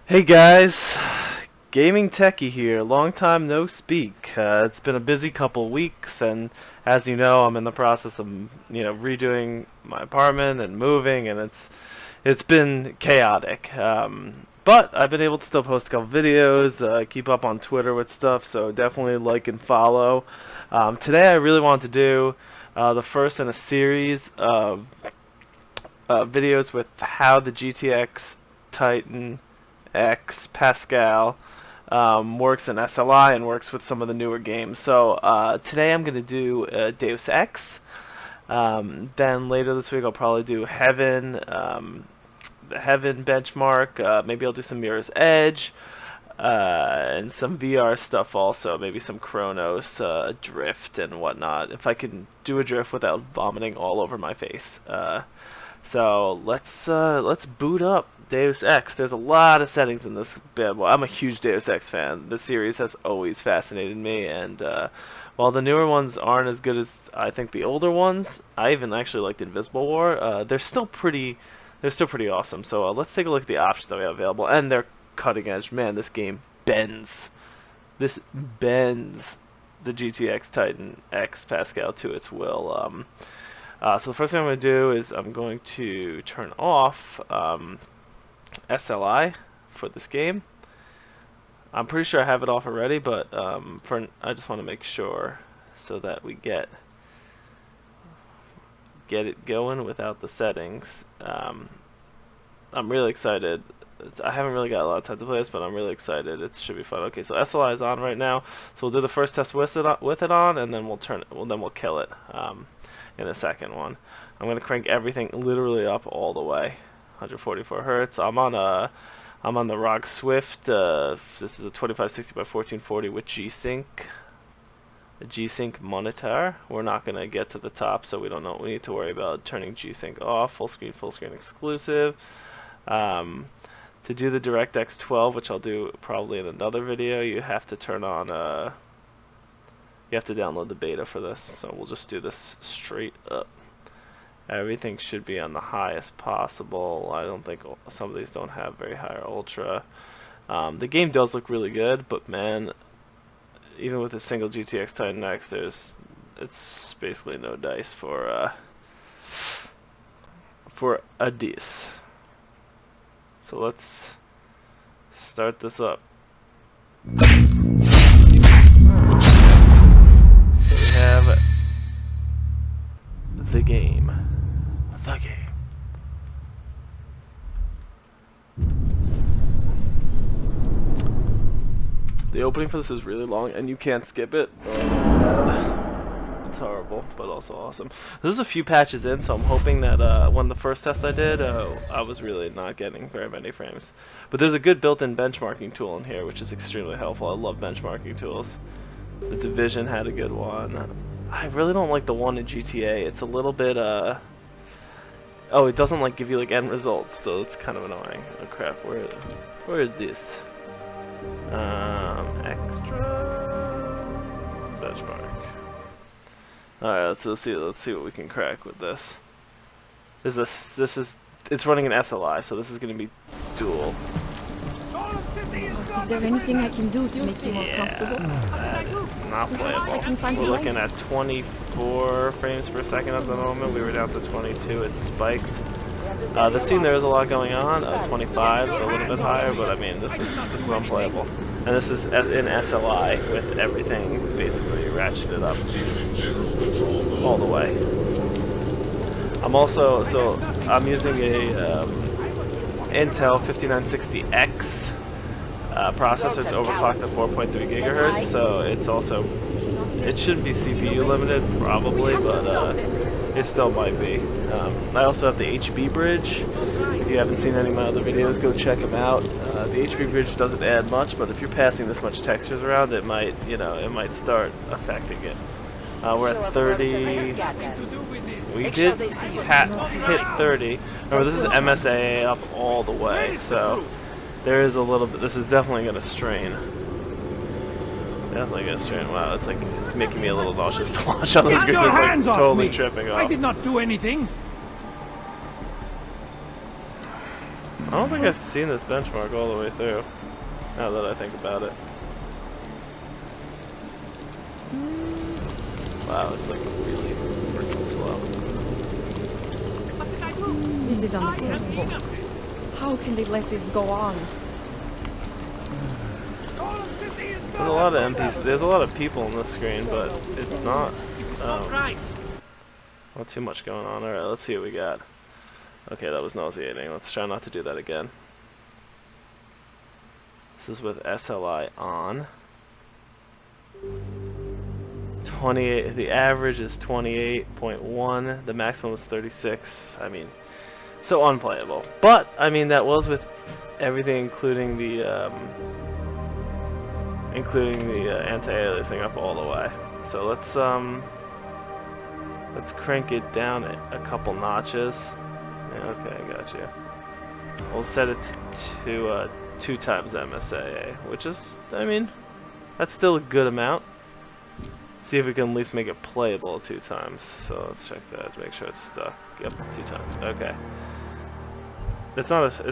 Hey guys, Gaming Techie here. Long time no speak. It's been a busy couple weeks, and as you know, I'm in the process of redoing my apartment and moving, and it's been chaotic. But I've been able to still post a couple videos, keep up on Twitter with stuff, so definitely like and follow. Today I really want to do the first in a series of videos with how the GTX Titan X Pascal works in SLI and works with some of the newer games. So today I'm going to do Deus Ex. Then later this week I'll probably do Heaven, the Heaven benchmark. Maybe I'll do some Mirror's Edge and some VR stuff also. Maybe some Chronos, Drift and whatnot. If I can do a drift without vomiting all over my face. So let's boot up Deus Ex. There's a lot of settings in this bad boy. I'm a huge Deus Ex fan. The series has always fascinated me, and while the newer ones aren't as good as I think the older ones, I even actually liked Invisible War. They're still pretty awesome. So let's take a look at the options that we have available, and they're cutting edge. Man, this game bends. This bends the GTX Titan X Pascal to its will. So the first thing I'm going to do is I'm going to turn off SLI for this game. I'm pretty sure I have it off already, but I just want to make sure so that we get it going without the settings. I'm really excited. I haven't really got a lot of time to play this, but I'm really excited. It should be fun. Okay, so SLI is on right now. So we'll do the first test with it on, and then we'll kill it in the second one. I'm going to crank everything literally up all the way. 144 hertz. I'm on the ROG Swift. This is a 2560 by 1440 with G-Sync. A G-Sync monitor. We're not going to get to the top, so we need to worry about turning G-Sync off. Full screen exclusive. To do the DirectX 12, which I'll do probably in another video, you have to turn on you have to download the beta for this. So we'll just do this straight up. Everything should be on the highest possible. I don't think some of these don't have very high or ultra. The game does look really good, but man, even with a single GTX Titan X, it's basically no dice for a Deus. So let's start this up. So we have the game. The opening for this is really long, and you can't skip it. Oh my god. It's horrible, but also awesome. This is a few patches in, so I'm hoping that when the first test I did, I was really not getting very many frames. But there's a good built-in benchmarking tool in here, which is extremely helpful. I love benchmarking tools. The Division had a good one. I really don't like the one in GTA. It's a little bit, oh, it doesn't like give you like end results, so it's kind of annoying. Oh crap, where is this? Extra benchmark. Alright, let's see what we can crack with this. It's running an SLI, so this is gonna be dual. Is there anything I can do to make you more comfortable? Not playable. We're looking at 24 frames per second at the moment. We were down to 22. It spiked. The scene there is a lot going on. 25 is a little bit higher, but I mean this is unplayable. And this is in SLI with everything basically ratcheted up all the way. I'm using a Intel 5960X processor. It's overclocked to 4.3 gigahertz, so it shouldn't be CPU limited probably, but it still might be. I also have the HB bridge. If you haven't seen any of my other videos, go check them out. The HB bridge doesn't add much, but if you're passing this much textures around, it might start affecting it. We're at 30. We did hit 30. Remember, this is MSAA up all the way, so there is a little bit. This is definitely going to strain. Definitely going to strain. Wow, it's like making me a little nauseous to watch on the screen. It's like totally tripping off. I did not do anything. I don't think I've seen this benchmark all the way through, now that I think about it. Wow, it's like really freaking slow. This is unacceptable. How can they let this go on? There's a lot of MPs. There's a lot of people on this screen, but it's not not too much going on. Alright, let's see what we got. Okay, that was nauseating. Let's try not to do that again. This is with SLI on. 28. The average is 28.1. The maximum is 36. I mean, so unplayable. But I mean, that was with everything, including the anti-aliasing up all the way. So let's crank it down a couple notches. Yeah, okay, I got you. We'll set it to 2 times MSAA, which is, I mean, that's still a good amount. See if we can at least make it playable 2 times. So let's check that to make sure it's stuck. Yep, 2 times. Okay. It's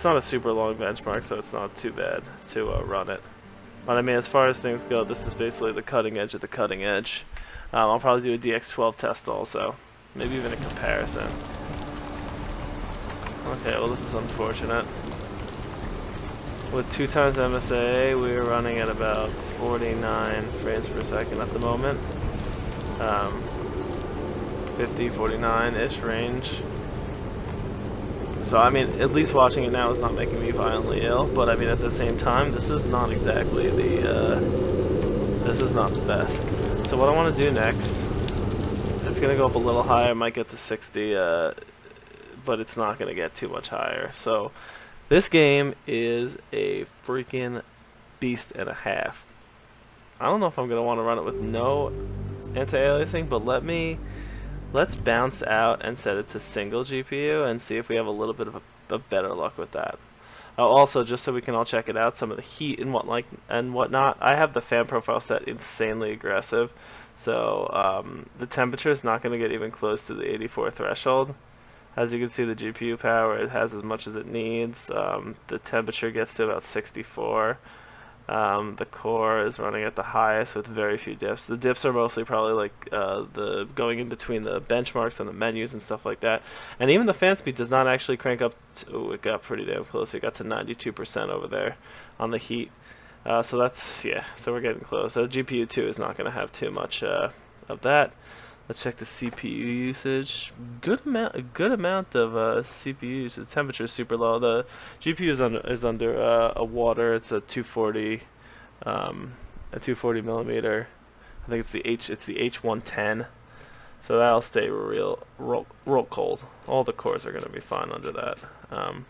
not a super long benchmark, so it's not too bad to run it. But I mean, as far as things go, this is basically the cutting edge of the cutting edge. I'll probably do a DX12 test also, maybe even a comparison. Okay, well this is unfortunate. With 2 times MSAA, we're running at about 49 frames per second at the moment. 50, 49-ish range. So I mean, at least watching it now is not making me violently ill, but I mean at the same time, this is not exactly the, this is not the best. So what I want to do next, it's going to go up a little higher, might get to 60, but it's not going to get too much higher. So this game is a freaking beast and a half. I don't know if I'm going to want to run it with no anti-aliasing, but let's bounce out and set it to single GPU and see if we have a little bit of a better luck with that. Also, just so we can all check it out, some of the heat and whatnot, I have the fan profile set insanely aggressive, so the temperature is not going to get even close to the 84 threshold. As you can see, the GPU power, it has as much as it needs. The temperature gets to about 64. The core is running at the highest with very few dips. The dips are mostly probably like the going in between the benchmarks and the menus and stuff like that. And even the fan speed does not actually crank up to, ooh, it got pretty damn close. It got to 92% over there on the heat. So that's, yeah, so we're getting close. So GPU 2 is not going to have too much of that. Let's check the CPU usage. A good amount of CPU usage. The temperature is super low. The GPU is under a water. It's a 240 millimeter. I think it's the H110. So that'll stay real cold. All the cores are going to be fine under that. Some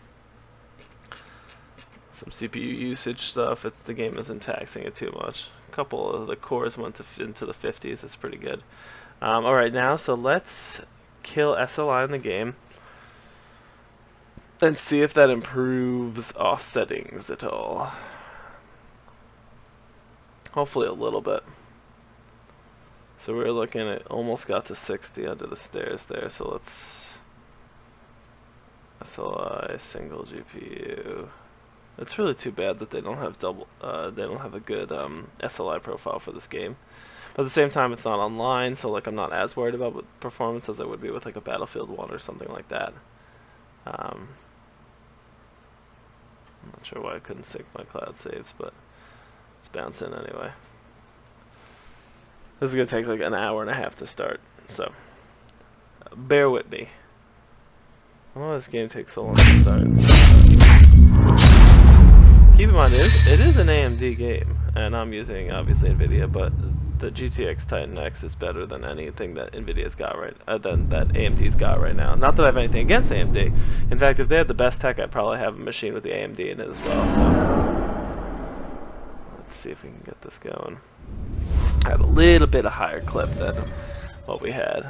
CPU usage stuff. The game isn't taxing it too much. A couple of the cores went into the 50s. That's pretty good. Alright, now, so let's kill SLI in the game and see if that improves our settings at all. Hopefully a little bit. So we're looking at, almost got to 60 under the stairs there, so let's SLI single GPU. It's really too bad that they don't have they don't have a good SLI profile for this game. But at the same time, it's not online, so like I'm not as worried about performance as I would be with like a Battlefield 1 or something like that. I'm not sure why I couldn't sync my cloud saves, but let's bounce in anyway. This is going to take like an hour and a half to start, so bear with me. I don't know why this game takes so long to start. Keep in mind, it is an AMD game, and I'm using obviously NVIDIA, but the GTX Titan X is better than anything that NVIDIA's got than that AMD's got right now. Not that I have anything against AMD. In fact, if they had the best tech, I'd probably have a machine with the AMD in it as well. So let's see if we can get this going. I had a little bit of higher clip than what we had.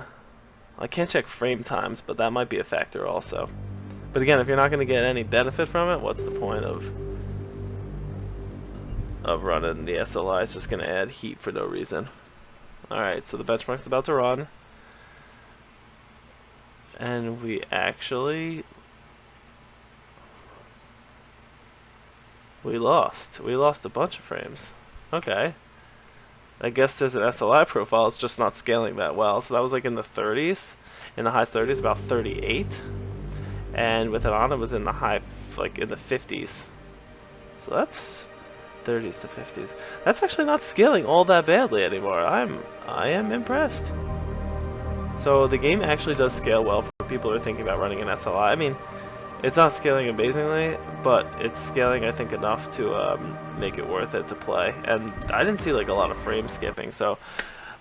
I can't check frame times, but that might be a factor also. But again, if you're not going to get any benefit from it, what's the point of running the SLI? It's just going to add heat for no reason. Alright, so the benchmark's about to run. And we actually We lost a bunch of frames. Okay. I guess there's an SLI profile, it's just not scaling that well. So that was like in the 30s, in the high 30s, about 38. And with it on, it was in the high, like in the 50s. So that's 30s to 50s. That's actually not scaling all that badly anymore. I am impressed. So the game actually does scale well for people who are thinking about running an SLI. I mean, it's not scaling amazingly, but it's scaling, I think, enough to make it worth it to play. And I didn't see like a lot of frame skipping. So,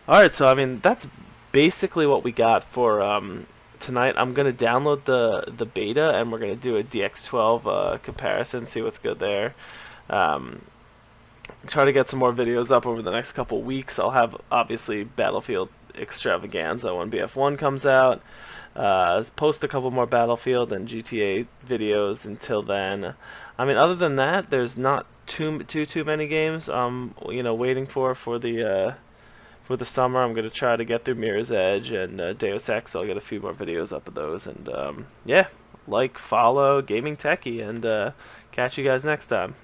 all right. So I mean, that's basically what we got for tonight. I'm gonna download the beta, and we're gonna do a DX12 comparison, see what's good there. Try to get some more videos up over the next couple weeks. I'll have obviously Battlefield Extravaganza when BF1 comes out. Post a couple more Battlefield and GTA videos until then. I mean, other than that, there's not too many games you know, waiting for the summer. I'm gonna try to get through Mirror's Edge and Deus Ex. I'll get a few more videos up of those, and yeah, like, follow Gaming Techie, and catch you guys next time.